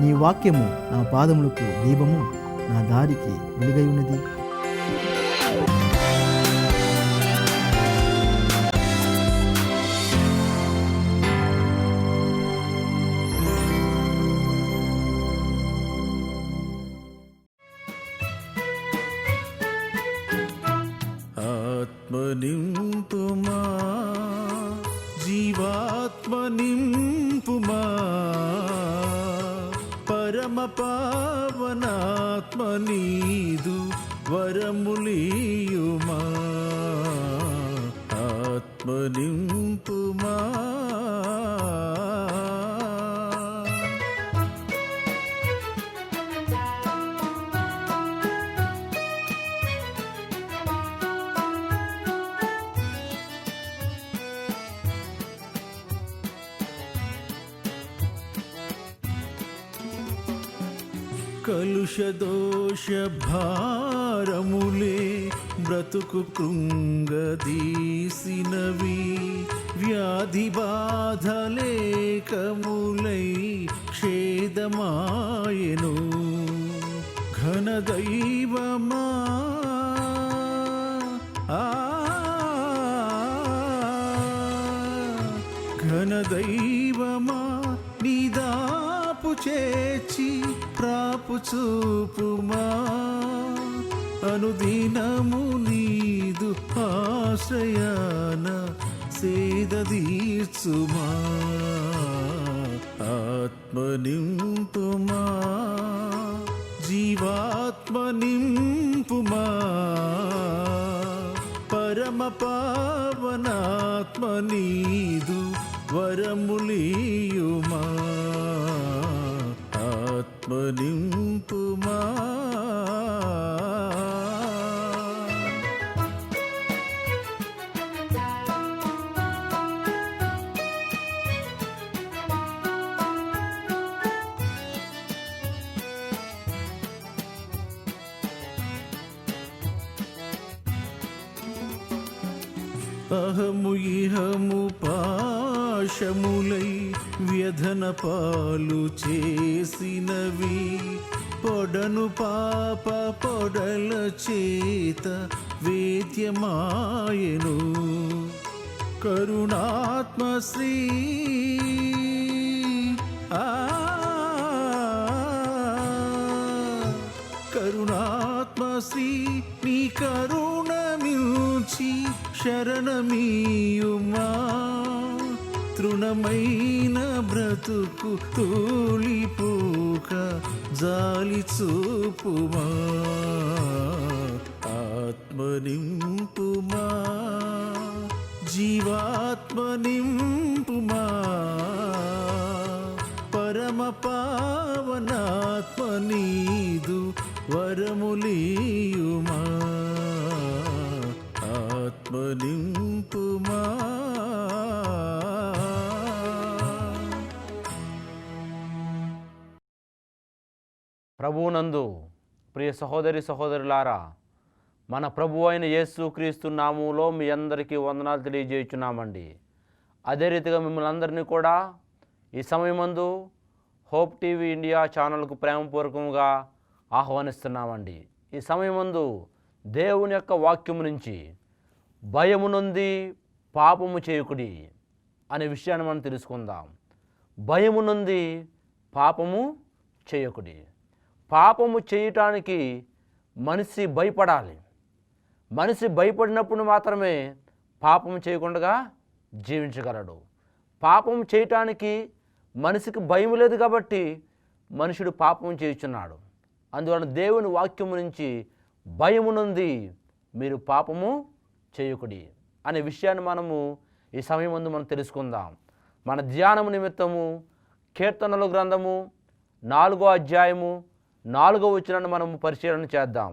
నీ వాక్యము నా పాదములకు దీపము, నా దారికి వెలుగై ఉన్నది. ఆత్మ నింపుమా, జీవాత్మ నింపుమా, పరమ పావనాత్మ నీదు వరములియుమా. ఆత్మ నింపుమా, కలుషదోష భారములే బ్రతుకు కృంగదీసినవి, వ్యాధి బాధలేకములై క్షేదమాయెను. ఘనదైవమా ఘనదైవమా, నీదాపు చేర్చి ప్రాపు చూపుమా. అనుదినము నీదు ఆశ్రయాన సేదదీర్చుమా. ఆత్మ నింపుమా, జీవాత్మ నింపుమా, పరమ పావనాత్మ నీదు వరములియుమా. ఆత్మ నింపుమా. అహము ఇహము పాశములై వ్యధన పాలు చేసినవి, పొడను పాప పొడల చేత వేద్యమాయెను. కరుణాత్మశ్రీ కరుణాత్మశ్రీ, నీ కరుణమించి శరణమీయుమా. తృణమైన బ్రతుకు తూలిపోక జాలి చూపుమా. ఆత్మ నింపుమా, జీవాత్మ నింపుమా, పరమ పావనాత్మ నీదు వరములియుమా. ఆత్మ నింపుమా. ప్రభువునందు ప్రియ సహోదరి సహోదరులారా, మన ప్రభు అయిన యేసుక్రీస్తు నామములో మీ అందరికీ వందనాలు తెలియజేయుచున్నామండి. అదే రీతిగా మిమ్మల్ని అందరినీ కూడా ఈ సమయమందు హోప్ టీవీ ఇండియా ఛానల్కు ప్రేమపూర్వకంగా ఆహ్వానిస్తున్నామండి. ఈ సమయమందు దేవుని యొక్క వాక్యము నుంచి భయము నొంది పాపము చేయకుడి అనే విషయాన్ని మనం తెలుసుకుందాం. భయము నొంది పాపము చేయకుడి. పాపము చేయటానికి మనిషి భయపడాలి. మనిషి భయపడినప్పుడు మాత్రమే పాపం చేయకుండా జీవించగలడు. పాపం చేయటానికి మనిషికి భయం లేదు కాబట్టి మనుషుడు పాపం చేయుచున్నాడు. అందువలన దేవుని వాక్యము నుంచి భయము నుండి మీరు పాపము చేయకుడి అనే విషయాన్ని మనము ఈ సమయం ముందు మనం తెలుసుకుందాం. మన ధ్యానము నిమిత్తము కీర్తనల గ్రంథము 4వ అధ్యాయము 4వ వచనాన్ని మనము పరిశీలన చేద్దాం.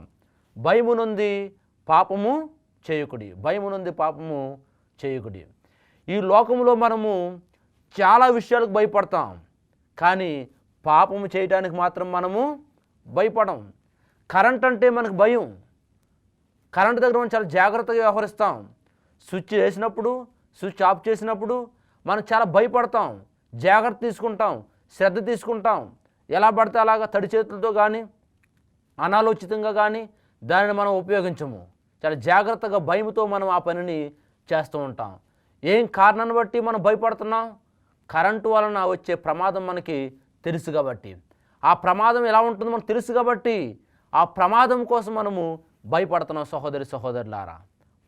భయము నుండి పాపము చేయకుడి. భయము నుండి పాపము చేయకుడి. ఈ లోకంలో మనము చాలా విషయాలకు భయపడతాం, కానీ పాపము చేయడానికి మాత్రం మనము భయపడం. కరెంట్ అంటే మనకు భయం. కరెంట్ దగ్గర మనం చాలా జాగ్రత్తగా వ్యవహరిస్తాం. స్విచ్ వేసినప్పుడు, స్విచ్ ఆఫ్ చేసినప్పుడు మనం చాలా భయపడతాం, జాగ్రత్త తీసుకుంటాం, శ్రద్ధ తీసుకుంటాం. ఎలా పడితే అలాగా తడి చేతులతో కానీ అనాలోచితంగా కానీ దానిని మనం ఉపయోగించము. చాలా జాగ్రత్తగా భయంతో మనం ఆ పనిని చేస్తూ ఉంటాం. ఏం కారణాన్ని బట్టి మనం భయపడుతున్నాం? కరెంటు వలన వచ్చే ప్రమాదం మనకి తెలుసు కాబట్టి, ఆ ప్రమాదం ఎలా ఉంటుందో మనకు తెలుసు కాబట్టి ఆ ప్రమాదం కోసం మనము భయపడుతున్నాం. సహోదరి సహోదరులారా,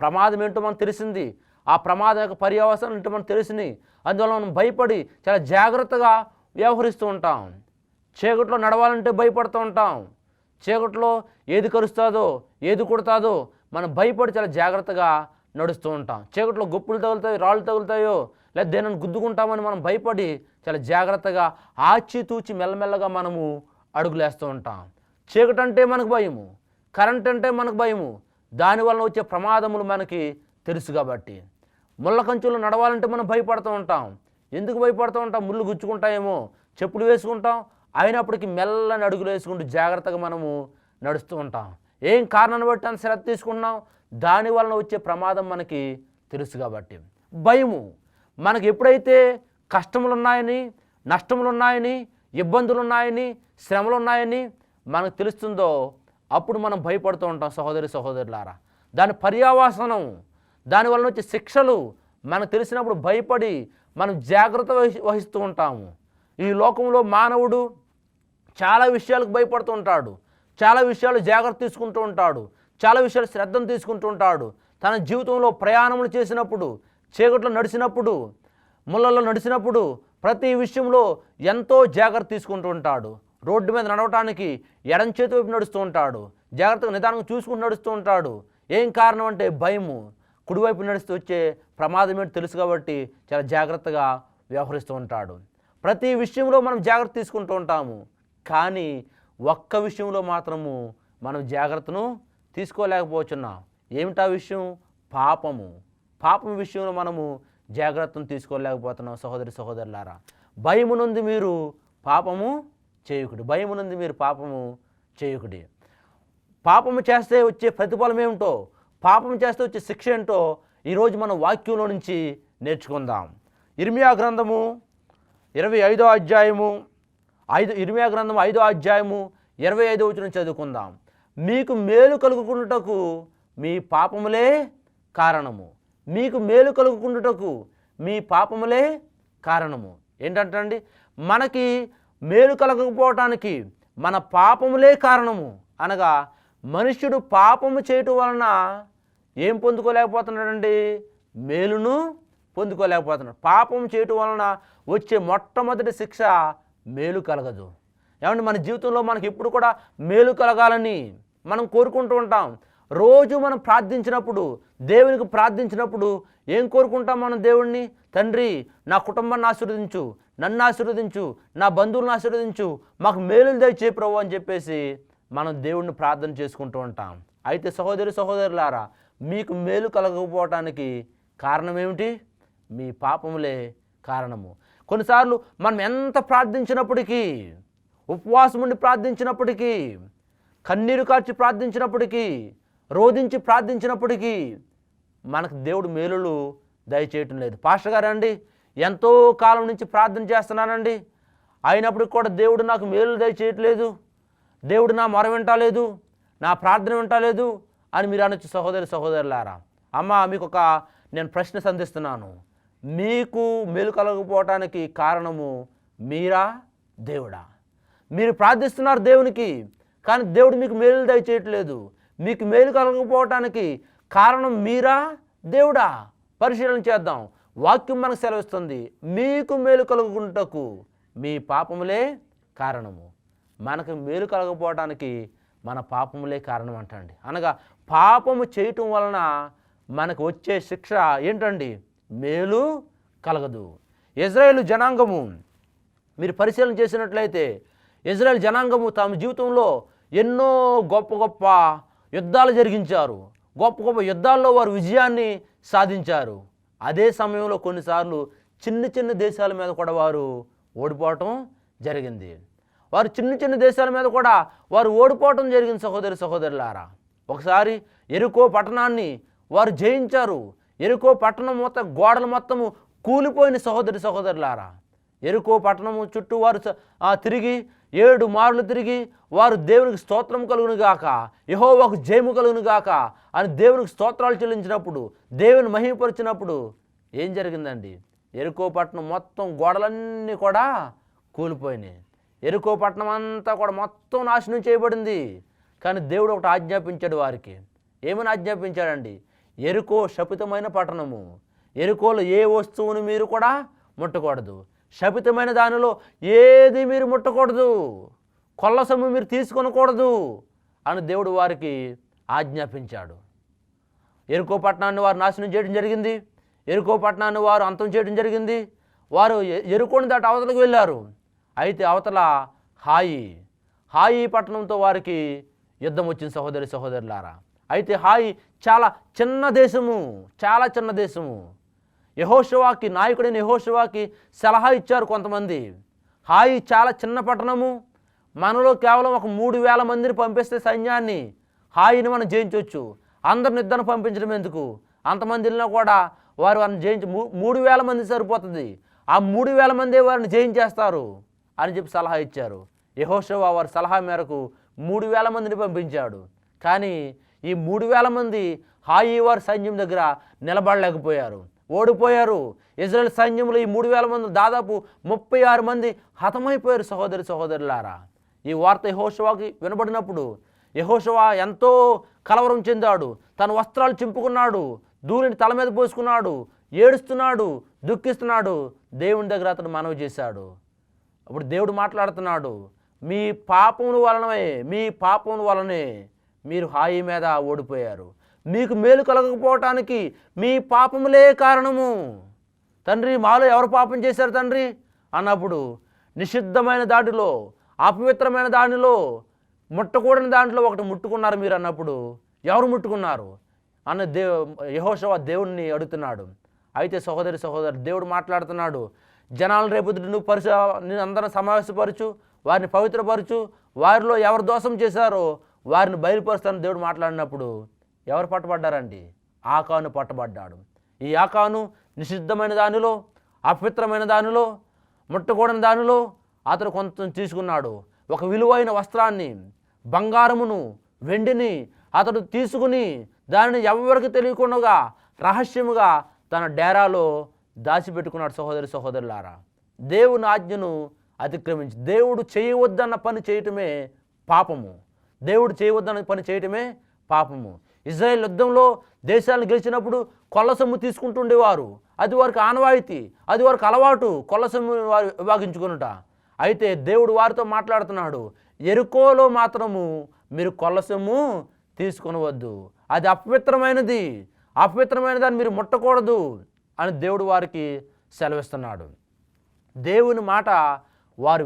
ప్రమాదం ఏంటో మనకు తెలిసింది, ఆ ప్రమాదం యొక్క పర్యవసానం ఏంటో మనకు తెలిసినాయి. అందువల్ల మనం భయపడి చాలా జాగ్రత్తగా వ్యవహరిస్తూ ఉంటాం. చీకట్లో నడవాలంటే భయపడుతూ ఉంటాం. చీకట్లో ఏది కరుస్తుందో ఏది కుడతాదో మనం భయపడి చాలా జాగ్రత్తగా నడుస్తూ ఉంటాం. చీకట్లో గుప్పులు తగులుతాయో రాళ్ళు తగులుతాయో లేదా దేనిని గుద్దుకుంటామని మనం భయపడి చాలా జాగ్రత్తగా ఆచితూచి మెల్లమెల్లగా మనము అడుగులేస్తూ ఉంటాం. చీకటి అంటే మనకు భయము, కరెంట్ అంటే మనకు భయము, దానివల్ల వచ్చే ప్రమాదములు మనకి తెలుసు కాబట్టి. ముళ్ళ కంచులు నడవాలంటే మనం భయపడుతూ ఉంటాం. ఎందుకు భయపడుతూ ఉంటాం? ముళ్ళు గుచ్చుకుంటాయేమో చెప్పులు వేసుకుంటాం, అయినప్పటికీ మెల్లని అడుగులు వేసుకుంటూ జాగ్రత్తగా మనము నడుస్తూ ఉంటాం. ఏం కారణాన్ని బట్టి అంత శ్రద్ధ తీసుకుంటున్నాం? దానివలన వచ్చే ప్రమాదం మనకి తెలుసు కాబట్టి. భయము మనకి ఎప్పుడైతే కష్టములు ఉన్నాయని, నష్టములు ఉన్నాయని, ఇబ్బందులు ఉన్నాయని, శ్రమలు ఉన్నాయని మనకు తెలుస్తుందో అప్పుడు మనం భయపడుతూ ఉంటాం. సహోదరి సహోదరులారా, దాని పర్యవసానం, దానివలన వచ్చే శిక్షలు మనకు తెలిసినప్పుడు భయపడి మనం జాగ్రత్త వహిస్తూ ఉంటాము. ఈ లోకంలో మానవుడు చాలా విషయాలకు భయపడుతూ ఉంటాడు, చాలా విషయాలు జాగ్రత్త తీసుకుంటూ ఉంటాడు, చాలా విషయాలు శ్రద్ధను తీసుకుంటూ ఉంటాడు. తన జీవితంలో ప్రయాణములు చేసినప్పుడు, చీకట్లో నడిచినప్పుడు, ముళ్ళల్లో నడిచినప్పుడు ప్రతి విషయంలో ఎంతో జాగ్రత్త తీసుకుంటూ ఉంటాడు. రోడ్డు మీద నడవటానికి ఎడం చేతి వైపు నడుస్తూ ఉంటాడు, జాగ్రత్తగా నిదానంగా చూసుకుంటూ నడుస్తూ ఉంటాడు. ఏం కారణం అంటే భయము. కుడివైపు నడుస్తూ వచ్చే ప్రమాదం ఏంటో తెలుసు కాబట్టి చాలా జాగ్రత్తగా వ్యవహరిస్తూ ఉంటాడు. ప్రతి విషయంలో మనం జాగ్రత్త తీసుకుంటూ ఉంటాము, కానీ ఒక్క విషయంలో మాత్రము మనం జాగ్రత్తను తీసుకోలేకపోతున్నాం. ఏమిటా విషయం? పాపము. పాపం విషయంలో మనము జాగ్రత్తను తీసుకోలేకపోతున్నాం. సహోదరి సహోదరులారా, భయము నుండి మీరు పాపము చేయకుడి, భయము నుండి మీరు పాపము చేయకుడి. పాపము చేస్తే వచ్చే ప్రతిఫలం ఏమిటో, పాపం చేస్తే వచ్చే శిక్ష ఏంటో ఈరోజు మనం వాక్యంలో నుంచి నేర్చుకుందాం. ఇర్మియా గ్రంథము 25వ అధ్యాయము ఇర్మియా గ్రంథం 5వ అధ్యాయము 25వ వచనం చదువుకుందాం. మీకు మేలు కలుగుకుండుటకు మీ పాపములే కారణము, మీకు మేలు కలుగుకుండుటకు మీ పాపములే కారణము. ఏంటంటండి, మనకి మేలు కలగకపోవటానికి మన పాపములే కారణము. అనగా మనుష్యుడు పాపము చేయటం వలన ఏం పొందుకోలేకపోతున్నాడండి? మేలును పొందుకోలేకపోతున్నాడు. పాపం చేయటం వలన వచ్చే మొట్టమొదటి శిక్ష మేలు కలగదు. ఏమంటే మన జీవితంలో మనకి ఎప్పుడు కూడా మేలు కలగాలని మనం కోరుకుంటూ ఉంటాం. రోజు మనం ప్రార్థించినప్పుడు, దేవునికి ప్రార్థించినప్పుడు ఏం కోరుకుంటాం మనం దేవుణ్ణి? తండ్రి, నా కుటుంబాన్ని ఆశీర్వదించు, నన్ను ఆశీర్వదించు, నా బంధువులను ఆశీర్వదించు, మాకు మేలులు దయచేయి ప్రభు అని చెప్పేసి మనం దేవుణ్ణి ప్రార్థన చేసుకుంటూ ఉంటాం. అయితే సహోదరి సహోదరులారా, మీకు మేలు కలగకపోవటానికి కారణం ఏమిటి? మీ పాపములే కారణము. కొన్నిసార్లు మనం ఎంత ప్రార్థించినప్పటికీ, ఉపవాసం ఉండి ప్రార్థించినప్పటికీ, కన్నీరు కార్చి ప్రార్థించినప్పటికీ, రోధించి ప్రార్థించినప్పటికీ మనకు దేవుడు మేలులు దయచేయటం లేదు. పాస్టర్ గారండి, ఎంతో కాలం నుంచి ప్రార్థన చేస్తున్నానండి, అయినప్పటికి కూడా దేవుడు నాకు మేలులు దయచేయట్లేదు, దేవుడు నా మొర వింటలేదు, నా ప్రార్థన వింటలేదు అని మీరు అనొచ్చు. సహోదరి సహోదరులారా, అమ్మ మీకు నేను ప్రశ్న సంధిస్తున్నాను. మీకు మేలు కలగకపోవటానికి కారణము మీరా దేవుడా? మీరు ప్రార్థిస్తున్నారు దేవునికి, కానీ దేవుడు మీకు మేలు దయచేయట్లేదు. మీకు మేలు కలగకపోవటానికి కారణం మీరా దేవుడా? పరిశీలన చేద్దాం. వాక్యం మనకు సెలవిస్తుంది, మీకు మేలు కలుగుకుంటకు మీ పాపములే కారణము. మనకు మేలు కలగకపోవటానికి మన పాపములే కారణం అంటండి. అనగా పాపము చేయటం వలన మనకు వచ్చే శిక్ష ఏంటండి? మేలు కలగదు. ఇజ్రాయేలు జనాంగము మీరు పరిశీలన చేసినట్లయితే, ఇజ్రాయేల్ జనాంగము తమ జీవితంలో ఎన్నో గొప్ప గొప్ప యుద్ధాలు జరిగించారు. గొప్ప గొప్ప యుద్ధాల్లో వారు విజయాన్ని సాధించారు. అదే సమయంలో కొన్నిసార్లు చిన్న చిన్న దేశాల మీద కూడా వారు ఓడిపోవటం జరిగింది. వారు చిన్న చిన్న దేశాల మీద కూడా వారు ఓడిపోవటం జరిగింది. సహోదరి సహోదరులారా, ఒకసారి ఎరికో పట్టణాన్ని వారు జయించారు. ఎరికో పట్టణం మొత్తం గోడలు మొత్తము కూలిపోయిన. సహోదరి సహోదరులారా, యెరికో పట్టణము చుట్టూ వారు తిరిగి 7 మార్లు తిరిగి వారు దేవునికి స్తోత్రం కలుగును గాక, యెహోవాకు జయము కలుగును గాక అని దేవునికి స్తోత్రాలు చెల్లించినప్పుడు, దేవుని మహిమపరిచినప్పుడు ఏం జరిగిందండి? యెరికో పట్టణం మొత్తం గోడలన్నీ కూడా కూలిపోయినాయి. యెరికో పట్టణం అంతా కూడా మొత్తం నాశనం చేయబడింది. కానీ దేవుడు ఒకటి ఆజ్ఞాపించాడు వారికి. ఏమని ఆజ్ఞాపించాడండి? యెరికో శపితమైన పట్టణము, యెరికోలో ఏ వస్తువును మీరు కూడా ముట్టకూడదు, శపితమైన దానిలో ఏది మీరు ముట్టకూడదు, కొల్ల సొమ్ము మీరు తీసుకొనకూడదు అని దేవుడు వారికి ఆజ్ఞాపించాడు. యెరికో పట్టణాన్ని వారు నాశనం చేయడం జరిగింది. యెరికో పట్టణాన్ని వారు అంతం చేయడం జరిగింది. వారు యెరికోని దాటి అవతలకు వెళ్ళారు. అయితే అవతల హాయి పట్టణంతో వారికి యుద్ధం వచ్చింది సహోదరి సహోదరులారా. అయితే హాయి చాలా చిన్న దేశము. యెహోషువకి, నాయకుడైన యెహోషువకి సలహా ఇచ్చారు కొంతమంది. హాయి చాలా చిన్న పట్టణము, మనలో కేవలం ఒక 3,000 మందిని పంపిస్తే సైన్యాన్ని, హాయిని మనం జయించవచ్చు. అందరిని యుద్ధాన్ని పంపించడం ఎందుకు? అంతమంది వెళ్ళినా కూడా వారిని జయించి 3,000 మంది సరిపోతుంది, ఆ 3,000 మందే వారిని జయించేస్తారు అని చెప్పి సలహా ఇచ్చారు. యెహోషువ వారి సలహా మేరకు 3,000 మందిని పంపించాడు. కానీ ఈ 3,000 మంది హాయి వారి సైన్యం దగ్గర నిలబడలేకపోయారు, ఓడిపోయారు. ఇజ్రాయెల్ సైన్యంలో ఈ 3,000 మంది దాదాపు 36 మంది హతమైపోయారు. సహోదరి సహోదరులారా, ఈ వార్త యెహోషువకి వినబడినప్పుడు యెహోషువ ఎంతో కలవరం చెందాడు. తన వస్త్రాలు చింపుకున్నాడు, ధూళిని తల మీద పోసుకున్నాడు, ఏడుస్తున్నాడు, దుఃఖిస్తున్నాడు. దేవుని దగ్గర అతను మనవి చేశాడు. అప్పుడు దేవుడు మాట్లాడుతున్నాడు, మీ పాపముల వలనే మీరు హాయి మీద ఓడిపోయారు, మీకు మేలు కలగకపోవటానికి మీ పాపములే కారణము. తండ్రి, మాలో ఎవరు పాపం చేశారు తండ్రి అన్నప్పుడు, నిషిద్ధమైన దాటిలో, అపవిత్రమైన దానిలో, ముట్టకూడని దాంట్లో ఒకటి ముట్టుకున్నారు మీరు అన్నప్పుడు, ఎవరు ముట్టుకున్నారు అన్న యెహోషువ దేవుణ్ణి అడుగుతున్నాడు. అయితే సహోదరి దేవుడు మాట్లాడుతున్నాడు, జనాలను రేపు నేను అందరం సమావేశపరచు, వారిని పవిత్రపరచు, వారిలో ఎవరు దోషం చేశారో వారిని బయలుపరుస్తానని దేవుడు మాట్లాడినప్పుడు ఎవరు పట్టబడ్డారండి? ఆకాను పట్టబడ్డాడు. ఈ ఆకాను నిషిద్ధమైన దానిలో, అపవిత్రమైన దానిలో, ముట్టకూడని దానిలో అతను కొంచెం తీసుకున్నాడు. ఒక విలువైన వస్త్రాన్ని, బంగారమును, వెండిని అతడు తీసుకుని దానిని ఎవరికి తెలియకుండా రహస్యముగా తన డేరాలో దాచిపెట్టుకున్నాడు. సహోదరి సహోదరులారా, దేవుని ఆజ్ఞను అతిక్రమించి దేవుడు చేయవద్దన్న పని చేయటమే పాపము. ఇజ్రాయెల్ యుద్ధంలో దేశాలను గెలిచినప్పుడు కొల్ల సొమ్ము తీసుకుంటుండేవారు. అది వారికి ఆనవాయితీ, అది వారికి అలవాటు, కొల్ల సొమ్ము వారు విభాగించుకునుట. అయితే దేవుడు వారితో మాట్లాడుతున్నాడు, యెరికోలో మాత్రము మీరు కొల్ల సొమ్ము తీసుకొనవద్దు, అది అపవిత్రమైన దాన్ని మీరు ముట్టకూడదు అని దేవుడు వారికి సెలవిస్తున్నాడు. దేవుని మాట వారు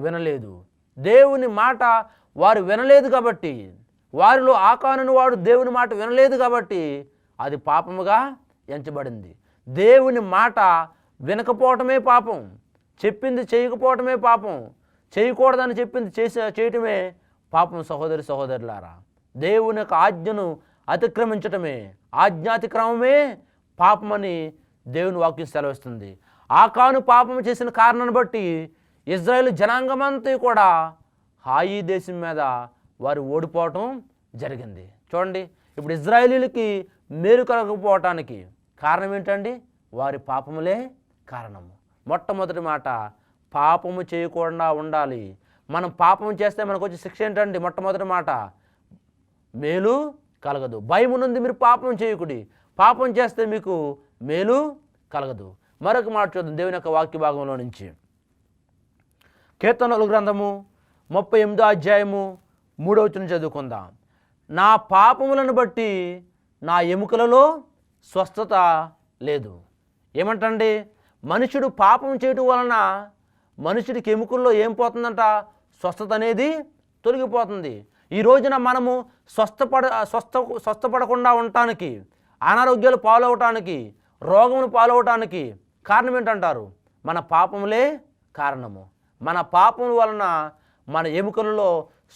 వినలేదు కాబట్టి, వారిలో ఆకానుని వాడు దేవుని మాట వినలేదు కాబట్టి అది పాపముగా ఎంచబడింది. దేవుని మాట వినకపోవటమే పాపం, చెప్పింది చేయకపోవటమే పాపం, చేయకూడదని చెప్పింది చేయటమే పాపం. సహోదరి సహోదరులారా, దేవుని యొక్క ఆజ్ఞను అతిక్రమించటమే, ఆజ్ఞాతిక్రమమే పాపమని దేవుని వాక్యం సెలవిస్తుంది. ఆకాను పాపం చేసిన కారణాన్ని బట్టి ఇజ్రాయేల్ జనాంగమంతా కూడా హాయి దేశం మీద వారు ఓడిపోవటం జరిగింది. చూడండి, ఇప్పుడు ఇజ్రాయేలీలకి మేలు కలగకపోవటానికి కారణం ఏంటండి? వారి పాపములే కారణము. మొట్టమొదటి మాట, పాపము చేయకుండా ఉండాలి. మనం పాపం చేస్తే మనకు వచ్చే శిక్ష ఏంటండి? మొట్టమొదటి మాట, మేలు కలగదు. భయం నుండి మీరు పాపం చేయకుడి, పాపం చేస్తే మీకు మేలు కలగదు. మరొక మాట చూద్దాం దేవుని యొక్క వాక్య భాగంలో నుంచి. కీర్తనల గ్రంథము 38వ అధ్యాయము 3వ వచనం చదువుకుందాం. నా పాపములను బట్టి నా ఎముకలలో స్వస్థత లేదు. ఏమంటండి? మనుషుడు పాపం చేయటం వలన మనుషుడికి ఎముకల్లో ఏం పోతుందంట? స్వస్థత అనేది తొలగిపోతుంది. ఈ రోజున మనము స్వస్థపడకుండా ఉండటానికి, అనారోగ్యాలు పాలవటానికి, రోగములు పాలవటానికి కారణం ఏంటంటారు? మన పాపములే కారణము. మన పాపముల వలన మన ఎముకలలో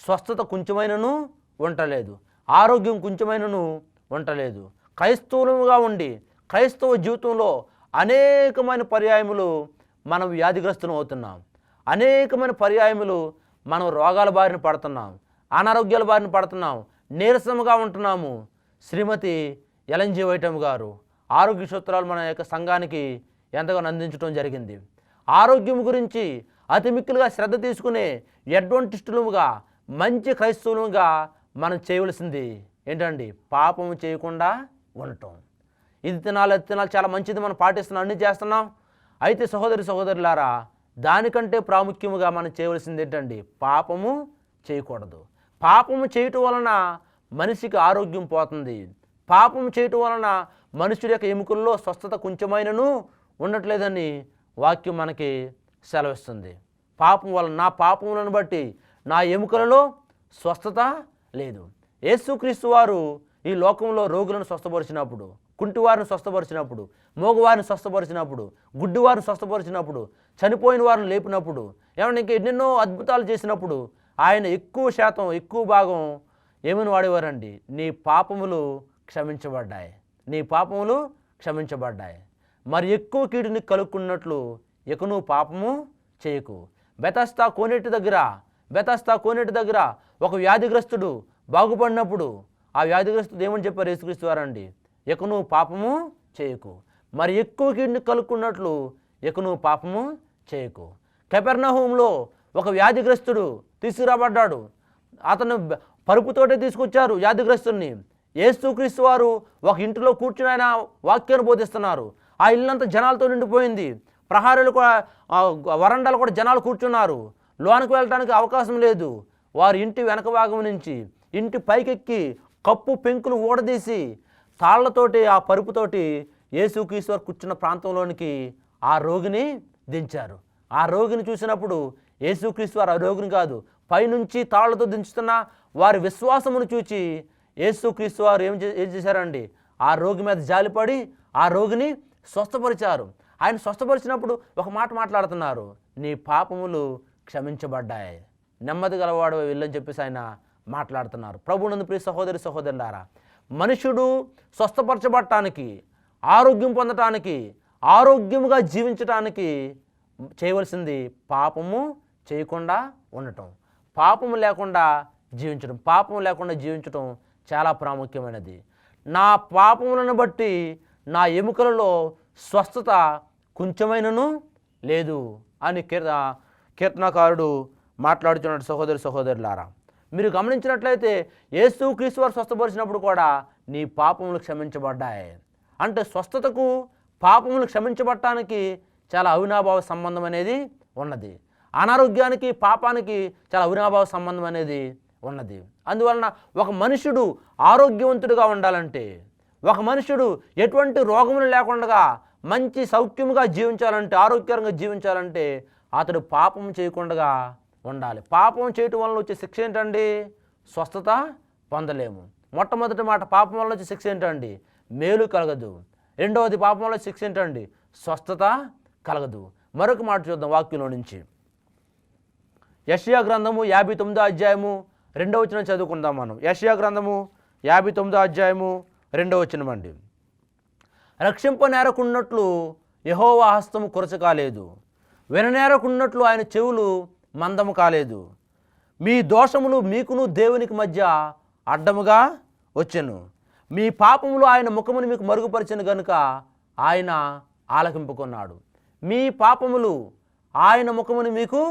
స్వస్థత కొంచెమైనను ఉండలేదు, ఆరోగ్యం కొంచెమైనను ఉండలేదు. క్రైస్తవులుగా ఉండి క్రైస్తవ జీవితంలో అనేకమైన పర్యాయములు మనం వ్యాధిగ్రస్తులం అవుతున్నాం. అనేకమైన పర్యాయములు మనం రోగాల బారిన పడుతున్నాం, అనారోగ్యాల బారిన పడుతున్నాం, నీరసముగా ఉంటున్నాము. శ్రీమతి ఎల్ఎన్జి వైటమ్ గారు ఆరోగ్య సూత్రాలు మన యొక్క సంఘానికి ఎంతగానో అందించడం జరిగింది. ఆరోగ్యం గురించి అతి మిక్కులుగా శ్రద్ధ తీసుకునే అడ్వెంటిస్టులుగా, మంచి క్రైస్తవులుగా మనం చేయవలసింది ఏంటండి? పాపము చేయకుండా ఉండటం. ఇది తినాలి, అది తినాలి, చాలా మంచిది, మనం పాటిస్తున్నాం, అన్నీ చేస్తున్నాం. అయితే సహోదరులారా, దానికంటే ప్రాముఖ్యముగా మనం చేయవలసింది ఏంటండి? పాపము చేయకూడదు. పాపము చేయటం వలన మనిషికి ఆరోగ్యం పోతుంది. పాపము చేయటం వలన మనుషుడి యొక్క ఎముకల్లో స్వస్థత కొంచెమైనను ఉండట్లేదని వాక్యం మనకి సెలవిస్తుంది. పాపం వలన, నా పాపములను బట్టి నా ఎముకలలో స్వస్థత లేదు. యేసుక్రీస్తు వారు ఈ లోకంలో రోగులను స్వస్థపరిచినప్పుడు, కుంటివారిని స్వస్థపరిచినప్పుడు, మోగవారిని స్వస్థపరిచినప్పుడు, గుడ్డివారిని స్వస్థపరిచినప్పుడు, చనిపోయిన వారిని లేపినప్పుడు, ఏమన్నా ఇంకా ఎన్నెన్నో అద్భుతాలు చేసినప్పుడు ఆయన ఎక్కువ శాతం, ఎక్కువ భాగం ఏమని వాడేవారండి? నీ పాపములు క్షమించబడ్డాయి, నీ పాపములు క్షమించబడ్డాయి. మరి ఎక్కువ కీడుని కలుక్కున్నట్లు ఇక నువ్వు పాపము చేయకు. బెతస్తా కోనేటి దగ్గర ఒక వ్యాధిగ్రస్తుడు బాగుపడినప్పుడు ఆ వ్యాధిగ్రస్తుడు ఏమని చెప్పారు యేసుక్రీస్తు వారండి? ఇక నువ్వు పాపము చేయకు. మరి ఎక్కువ కీడుని కలుక్కున్నట్లు ఇక నువ్వు పాపము చేయకు. కపెర్నహూములో ఒక వ్యాధిగ్రస్తుడు తీసుకురాబడ్డాడు. అతను పరుపుతోటే తీసుకొచ్చారు వ్యాధిగ్రస్తుడిని. యేసుక్రీస్తు వారు ఒక ఇంటిలో కూర్చుని ఆయన వాక్యాన్ని బోధిస్తున్నారు. ఆ ఇల్లంతా జనాలతో నిండిపోయింది. ప్రహారీలు కూడా, వరండాలు కూడా జనాలు కూర్చున్నారు. లోనికి వెళ్ళడానికి అవకాశం లేదు. వారి ఇంటి వెనక భాగం నుంచి ఇంటి పైకెక్కి కప్పు పెంకులు ఊడదీసి తాళ్లతోటి, ఆ పరుపుతోటి యేసుక్రీస్తు వారు కూర్చున్న ప్రాంతంలోనికి ఆ రోగిని దించారు. ఆ రోగిని చూసినప్పుడు యేసుక్రీస్తు వారు ఆ రోగిని కాదు, పైనుంచి తాళ్లతో దించుతున్న వారి విశ్వాసమును చూచి యేసుక్రీస్తు వారు ఏం చేశారండి? ఆ రోగి మీద జాలిపడి ఆ రోగిని స్వస్థపరిచారు. ఆయన స్వస్థపరిచినప్పుడు ఒక మాట మాట్లాడుతున్నారు, నీ పాపములు క్షమించబడ్డాయి, నెమ్మది గలవాడు వెళ్ళని చెప్పేసి ఆయన మాట్లాడుతున్నారు. ప్రభువునందు ప్రియ సహోదరులారా, మనుషుడు స్వస్థపరచబడటానికి, ఆరోగ్యం పొందటానికి, ఆరోగ్యముగా జీవించటానికి చేయవలసింది పాపము చేయకుండా ఉండటం, పాపము లేకుండా జీవించడం. పాపము లేకుండా జీవించటం చాలా ప్రాముఖ్యమైనది. నా పాపములను బట్టి నా ఎముకలలో స్వస్థత కొంచెమైనను లేదు అని కీర్తనకారుడు మాట్లాడుతున్నాడు. సహోదరులారా, మీరు గమనించినట్లయితే యేసుక్రీస్తు వారు స్వస్థపరిచినప్పుడు కూడా నీ పాపములు క్షమించబడ్డాయి. అంటే స్వస్థతకు, పాపములు క్షమించబడటానికి చాలా అవినాభావ సంబంధం అనేది ఉన్నది. అనారోగ్యానికి, పాపానికి చాలా అవినాభావ సంబంధం అనేది ఉన్నది. అందువలన ఒక మనుషుడు ఆరోగ్యవంతుడిగా ఉండాలంటే, ఒక మనుషుడు ఎటువంటి రోగములు లేకుండా మంచి సౌఖ్యముగా జీవించాలంటే, ఆరోగ్యకరంగా జీవించాలంటే అతడు పాపం చేయకుండా ఉండాలి. పాపం చేయటం వలన వచ్చే శిక్ష ఏంటండి? స్వస్థత పొందలేము. మొట్టమొదటి మాట, పాపం వలన వచ్చే శిక్ష ఏంటండి? మేలు కలగదు. రెండవది, పాపం వల్ల శిక్ష ఏంటండి? స్వస్థత కలగదు. మరొక మాట చూద్దాం వాక్యంలో నుంచి. యెషయా గ్రంథము 59వ అధ్యాయము 2వ వచనం చదువుకుందాం మనం. యెషయా గ్రంథము 59వ అధ్యాయము 2వ వచనం అండి. రక్షింపనేరకున్నట్లు యెహోవా హస్తము కొరచ కాలేదు, విననేరకున్నట్లు ఆయన చెవులు మందము కాలేదు. మీ దోషములు మీకును దేవునికి మధ్య అడ్డముగా వచ్చెను. మీ పాపములు ఆయన ముఖమును మీకు మరుగుపరిచెను గనుక ఆయన ఆలకింపుకున్నాడు. మీ పాపములు ఆయన ముఖమును మీకు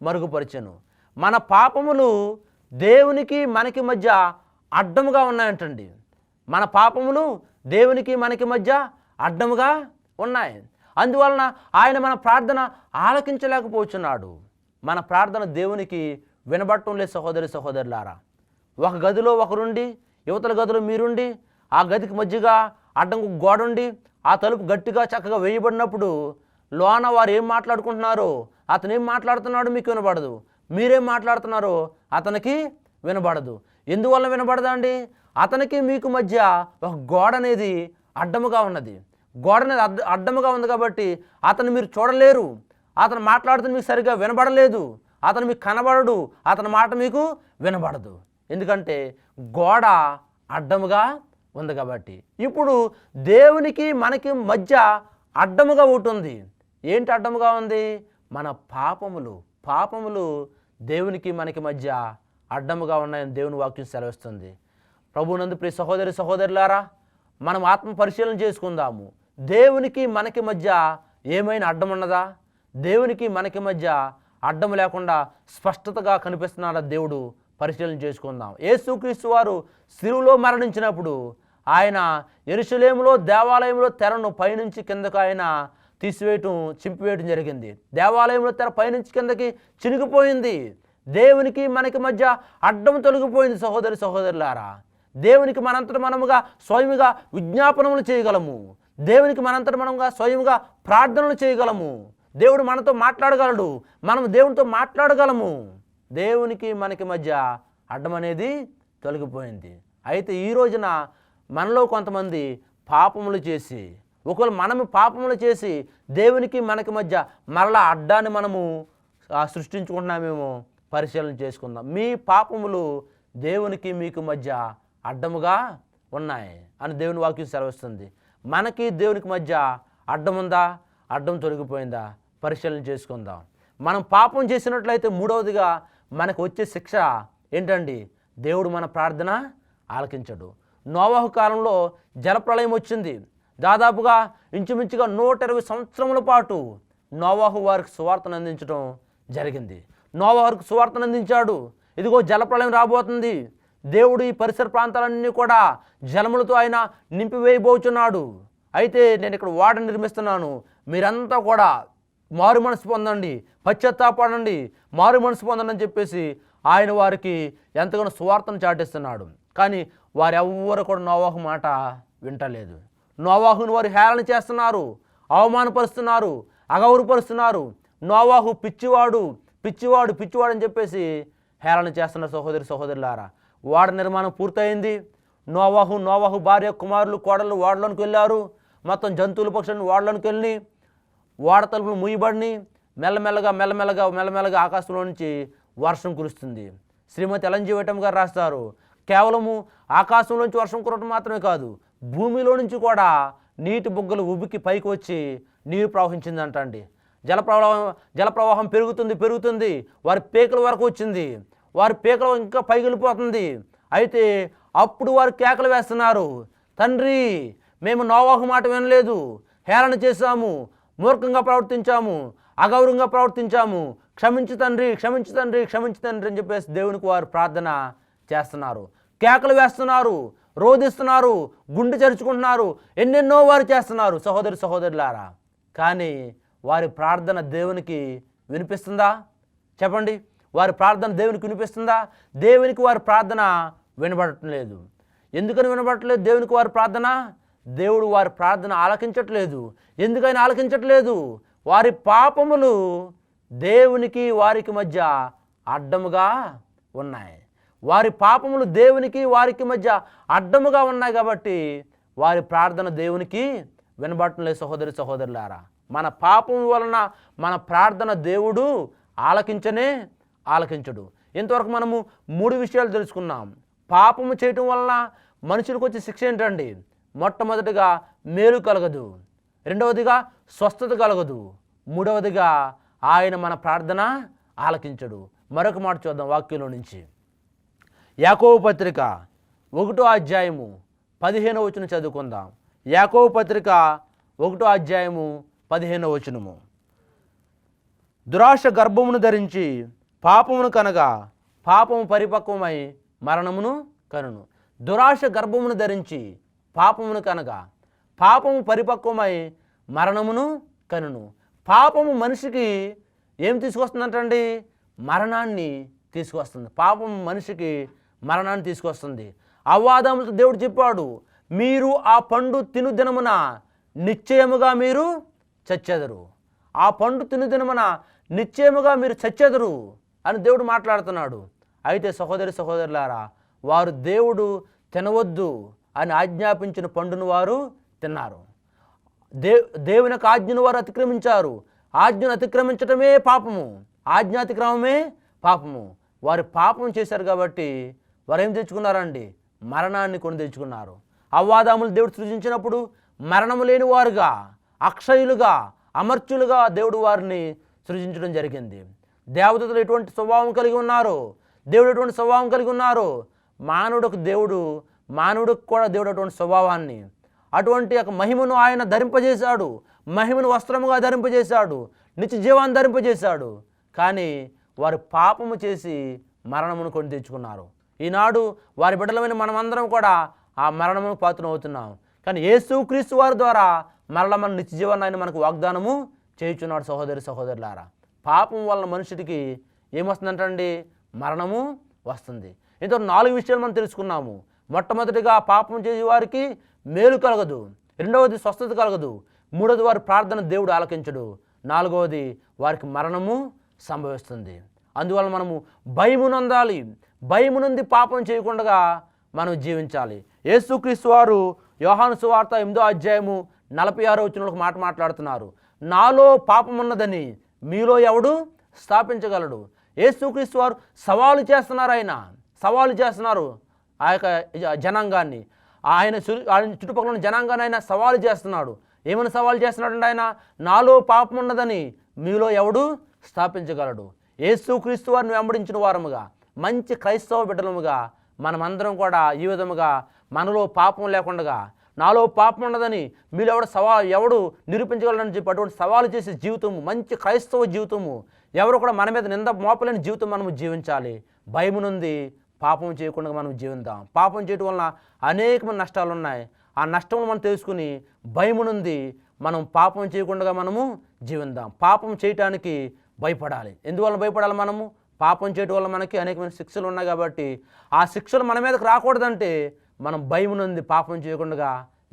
మరుగుపరిచెను. మన పాపములు దేవునికి మనకి మధ్య అడ్డముగా ఉన్నాయంటండి. మన పాపములు దేవునికి మనకి మధ్య అడ్డముగా ఉన్నాయి. అందువలన ఆయన మన ప్రార్థన ఆలకించలేకపోతున్నాడు. మన ప్రార్థన దేవునికి వినబడటం లేదు. సహోదరులారా, ఒక గదిలో ఒకరుండి, యువతల గదిలో మీరుండి, ఆ గదికి మధ్యగా అడ్డంకు గోడుండి, ఆ తలుపు గట్టిగా చక్కగా వేయబడినప్పుడు లోన వారు ఏం మాట్లాడుకుంటున్నారో, అతను ఏం మాట్లాడుతున్నాడో మీకు వినబడదు, మీరేం మాట్లాడుతున్నారో అతనికి వినబడదు. ఎందువల్ల వినబడదండి? అతనికి మీకు మధ్య ఒక గోడ అనేది అడ్డముగా ఉన్నది. గోడ అనేది అడ్డముగా ఉంది కాబట్టి అతను మీరు చూడలేరు. అతను మాట్లాడుతున్న మీకు సరిగ్గా వినబడలేదు. అతను మీకు కనబడడు. అతని మాట మీకు వినబడదు. ఎందుకంటే గోడ అడ్డముగా ఉంది కాబట్టి. ఇప్పుడు దేవునికి మనకి మధ్య అడ్డముగా ఒకటి ఉంది. ఏంటి అడ్డముగా ఉంది? మన పాపములు దేవునికి మనకి మధ్య అడ్డముగా ఉన్నాయని దేవుని వాక్యం సెలవిస్తుంది. ప్రభువునందు ప్రియ సహోదరి సహోదరులారా, మనం ఆత్మ పరిశీలన చేసుకుందాము. దేవునికి మనకి మధ్య ఏమైనా అడ్డం ఉన్నదా? దేవునికి మనకి మధ్య అడ్డం లేకుండా స్పష్టతగా కనిపిస్తున్నారా దేవుడు? పరిశీలన చేసుకుందాం. యేసుక్రీస్తు వారు శిలువలో మరణించినప్పుడు ఆయన యెరూషలేములో దేవాలయంలో తెరను పైనుంచి కిందకు ఆయన చింపివేయటం జరిగింది. దేవాలయంలో తెర పైనుంచి కిందకి చినిగిపోయింది. దేవునికి మనకి మధ్య అడ్డం తొలగిపోయింది. సహోదరి సహోదరులారా, దేవునికి మనంతట మనముగా స్వయముగా విజ్ఞాపనములు చేయగలము. దేవునికి మనంతట మనముగా స్వయముగా ప్రార్థనలు చేయగలము. దేవుడు మనతో మాట్లాడగలడు, మనం దేవునితో మాట్లాడగలము. దేవునికి మనకి మధ్య అడ్డం అనేది తొలగిపోయింది. అయితే ఈ రోజున మనలో కొంతమంది పాపములు చేసి, ఒకవేళ మనము పాపములు చేసి దేవునికి మనకి మధ్య మరలా అడ్డాన్ని మనము సృష్టించుకుంటున్నామేమో పరిశీలన చేసుకుందాం. మీ పాపములు దేవునికి మీకు మధ్య అడ్డముగా ఉన్నాయి అని దేవుని వాక్యం సెలవిస్తుంది. మనకి దేవునికి మధ్య అడ్డం ఉందా? అడ్డం తొలగిపోయిందా? పరిశీలన చేసుకుందాం. మనం పాపం చేసినట్లయితే మూడవదిగా మనకు వచ్చే శిక్ష ఏంటండి? దేవుడు మన ప్రార్థన ఆలకించడు. నోవాహు కాలంలో జలప్రళయం వచ్చింది. దాదాపుగా ఇంచుమించుగా 120 సంవత్సరముల పాటు నోవాహు వారికి సువార్తను అందించడం జరిగింది. నోవాహుకు సువార్తను అందించాడు. ఇదిగో జలప్రళయం రాబోతుంది, దేవుడు ఈ పరిసర ప్రాంతాలన్నీ కూడా జలములతో ఆయన నింపివేయబోచున్నాడు. అయితే నేను ఇక్కడ వాడ నిర్మిస్తున్నాను, మీరంతా కూడా మారు మనసు పొందండి, పశ్చాత్తాపడండి, మారు మనసు పొందండి అని చెప్పేసి ఆయన వారికి ఎంతగానో సువార్తను చాటిస్తున్నాడు. కానీ వారెవ్వరు కూడా నోవాహు మాట వింటలేదు. నోవాహుని వారు హేళన చేస్తున్నారు, అవమానపరుస్తున్నారు, అగౌరవపరుస్తున్నారు. నోవాహు పిచ్చివాడు అని చెప్పేసి హేళన చేస్తున్నారు. సహోదరి సహోదరులారా, వాడ నిర్మాణం పూర్తయింది. నోవాహు భార్య, కుమారులు, కోడళ్ళు వాడలోనికి వెళ్ళారు. మొత్తం జంతువుల పక్షులను వాడలోనికి వెళ్ళి వాడ తలుపులు మూయబడిని. మెల్లమెల్లగా ఆకాశంలో నుంచి వర్షం కురుస్తుంది. శ్రీమతి ఎలంజీ వైటం గారు రాస్తారు, కేవలము ఆకాశంలోంచి వర్షం కురవటం మాత్రమే కాదు, భూమిలో నుంచి కూడా నీటి బుగ్గలు ఉబికి పైకి వచ్చి నీరు ప్రవహించిందంటండి. జలప్రవాహం పెరుగుతుంది. వారి పీకల వరకు వచ్చింది. వారి పీకలు ఇంకా పైకి వెళ్ళిపోతుంది. అయితే అప్పుడు వారు కేకలు వేస్తున్నారు, తండ్రి, మేము నోవాహు మాట వినలేదు, హేళన చేశాము, మూర్ఖంగా ప్రవర్తించాము, అగౌరవంగా ప్రవర్తించాము, క్షమించు తండ్రి అని చెప్పేసి దేవునికి వారు ప్రార్థన చేస్తున్నారు, కేకలు వేస్తున్నారు, రోధిస్తున్నారు, గుండె చరుచుకుంటున్నారు, ఎన్నెన్నో వారు చేస్తున్నారు. సహోదరి సహోదరులారా, కానీ వారి ప్రార్థన దేవునికి వినిపిస్తుందా? చెప్పండి, వారి ప్రార్థన దేవునికి వినిపిస్తుందా? దేవునికి వారి ప్రార్థన వినబడటం లేదు. ఎందుకని వినబడట్లేదు దేవునికి వారి ప్రార్థన? దేవుడు వారి ప్రార్థన ఆలకించట్లేదు. ఎందుకని ఆలకించట్లేదు? వారి పాపములు దేవునికి వారికి మధ్య అడ్డముగా ఉన్నాయి. వారి పాపములు దేవునికి వారికి మధ్య అడ్డముగా ఉన్నాయి కాబట్టి వారి ప్రార్థన దేవునికి వినబడటం లేదు. సహోదరి సహోదరులారా, మన పాపం వలన మన ప్రార్థన దేవుడు ఆలకించడు. ఇంతవరకు మనము 3 విషయాలు తెలుసుకున్నాం. పాపము చేయటం వలన మనుషులకు వచ్చే శిక్ష ఏంటండి? మొట్టమొదటిగా మేలు కలగదు, రెండవదిగా స్వస్థత కలగదు, మూడవదిగా ఆయన మన ప్రార్థన ఆలకించడు. మరొక మాట చూద్దాం వాక్యంలో నుంచి. యాకోబు పత్రిక 1వ అధ్యాయము 15వ వచనం చదువుకుందాం. యాకోబు పత్రిక 1వ అధ్యాయము 15వ వచనము. దురాశ గర్భమును ధరించి పాపమును కనగా పాపము పరిపక్వమై మరణమును కనును. దురాశ గర్భమును ధరించి పాపమును కనగా పాపము పరిపక్వమై మరణమును కనును. పాపము మనిషికి ఏం తీసుకొస్తుందంటండి? మరణాన్ని తీసుకొస్తుంది. పాపం మనిషికి మరణాన్ని తీసుకొస్తుంది. అవ్వాదములతో దేవుడు చెప్పాడు, మీరు ఆ పండు తిను దినమున నిశ్చయముగా మీరు చచ్చెదరు. ఆ పండు తిను దినమున నిశ్చయముగా మీరు చచ్చెదరు అని దేవుడు మాట్లాడుతున్నాడు. అయితే సహోదరి సహోదరులారా, వారు దేవుడు తినవద్దు అని ఆజ్ఞాపించిన పండును వారు తిన్నారు. దేవుని యొక్క ఆజ్ఞను వారు అతిక్రమించారు. ఆజ్ఞను అతిక్రమించటమే పాపము, ఆజ్ఞాతిక్రమమే పాపము. వారు పాపం చేశారు కాబట్టి వారు ఏం తెచ్చుకున్నారండి? మరణాన్ని కొని తెచ్చుకున్నారు. అవ్వాదాములు దేవుడు సృజించినప్పుడు మరణము లేని వారుగా, అక్షయులుగా, అమర్చులుగా దేవుడు వారిని సృజించడం జరిగింది. దేవదూతలు ఎటువంటి స్వభావం కలిగి ఉన్నారు, దేవుడు ఎటువంటి స్వభావం కలిగి ఉన్నారు, మానవుడికి కూడా దేవుడు అటువంటి స్వభావాన్ని, అటువంటి ఒక మహిమను ఆయన ధరింపజేశాడు, మహిమను వస్త్రముగా ధరింపజేశాడు, నిత్య జీవాన్ని ధరింపజేశాడు. కానీ వారు పాపము చేసి మరణమును కొని తెచ్చుకున్నారు. ఈనాడు వారి బిడ్డలమైన మనమందరం కూడా ఆ మరణమును పాత్రం అవుతున్నాం. కానీ యేసుక్రీస్తు వారి ద్వారా మరల మన నిత్య జీవాన్ని ఆయన మనకు వాగ్దానము చేయుచున్నాడు. సహోదరులారా, పాపం వలన మనుషుడికి ఏమొస్తుందంటండి? మరణము వస్తుంది. ఇంత 4 విషయాలు మనం తెలుసుకున్నాము. మొట్టమొదటిగా పాపం చేసే వారికి మేలు కలగదు, రెండవది స్వస్థత కలగదు, మూడవది వారి ప్రార్థన దేవుడు ఆలకించడు, నాలుగవది వారికి మరణము సంభవిస్తుంది. అందువల్ల మనము భయము నొందాలి. భయము నుండి పాపం చేయకుండా మనం జీవించాలి. యేసుక్రీస్తు వారు యోహాను సువార్త 8వ అధ్యాయము 46వ వచనంలో మాట మాట్లాడుతున్నారు. నాలో పాపం ఉన్నదని మీలో ఎవడు స్థాపించగలడు? యేసుక్రీస్తు వారు సవాలు చేస్తున్నారు ఆ యొక్క జనాంగాన్ని. ఆయన చుట్టుపక్కల ఉన్న జనాంగాన్ని ఆయన సవాలు చేస్తున్నాడు. ఏమని సవాలు చేస్తున్నాడు? ఆయన నాలో పాపం ఉన్నదని మీలో ఎవడు స్థాపించగలడు? యేసుక్రీస్తు వారిని వెంబడించిన వారముగా, మంచి క్రైస్తవ బిడ్డలముగా మనమందరం కూడా ఈ విధముగా మనలో పాపం లేకుండా, నాలో పాపం ఉన్నదని మీరు ఎవడు నిరూపించగలరని చెప్పి అటువంటి సవాలు చేసే జీవితము, మంచి క్రైస్తవ జీవితము, ఎవరు కూడా మన మీద నింద మోపలేని జీవితం మనము జీవించాలి. భయము నుండి పాపం చేయకుండా మనం జీవిద్దాం. పాపం చేయడం వలన అనేకమైన నష్టాలు ఉన్నాయి. ఆ నష్టములు మనం తెలుసుకుని భయము నుండి మనం పాపం చేయకుండా మనము జీవిద్దాం. పాపం చేయటానికి భయపడాలి. ఎందువల్ల భయపడాలి? మనము పాపం చేయడం వల్ల మనకి అనేకమైన శిక్షలు ఉన్నాయి కాబట్టి ఆ శిక్షలు మన మీదకి రాకూడదంటే మనం భయం నుండి పాపం చేయకుండా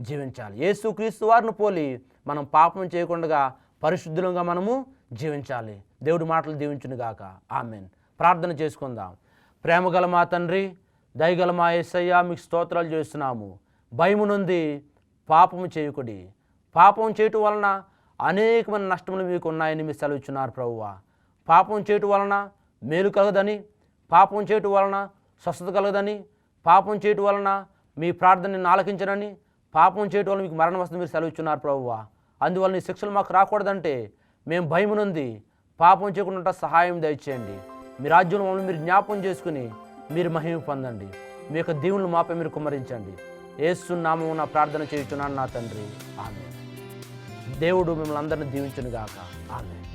జీవించాలి. యేసుక్రీస్తు వారిని పోలి మనం పాపం చేయకుండా పరిశుద్ధులుగా మనము జీవించాలి. దేవుడి మాటలు దీవించునుగాక. ఆమేన్. ప్రార్థన చేసుకుందాం. ప్రేమగల మా తండ్రి, దయగల మా యేసయ్య, మీకు స్తోత్రాలు చేస్తున్నాము. భయము నుండి పాపము చేయకుడి. పాపం చేయటం వలన అనేకమైన నష్టములు మీకు ఉన్నాయని మీరు సెలవిచ్చున్నారు ప్రభువా. పాపం చేయటం వలన మేలు కలగదని, పాపం చేయటం వలన స్వస్థత కలగదని, పాపం చేయటం వలన మీ ప్రార్థనని ఆలకించనని, పాపం చేయటం వల్ల మీకు మరణం వస్తుంది మీరు సెలవిచ్చున్నారు ప్రభువా. అందువల్ల ఈ శిక్షలు మాకు రాకూడదంటే మేము భయము నుండి పాపం చేయకుండా సహాయం దయచేయండి. మీ రాజ్యంలో మమ్మల్ని మీరు జ్ఞాపకం చేసుకుని మీరు మహిమ పొందండి. మీ యొక్క దీవులను మాపై మీరు కుమ్మరించండి. యేసు నామమున ప్రార్థన చేయుచున్నాను నా తండ్రి. ఆమేన్. దేవుడు మిమ్మల్ని అందరినీ దీవించునుగాక. ఆమేన్.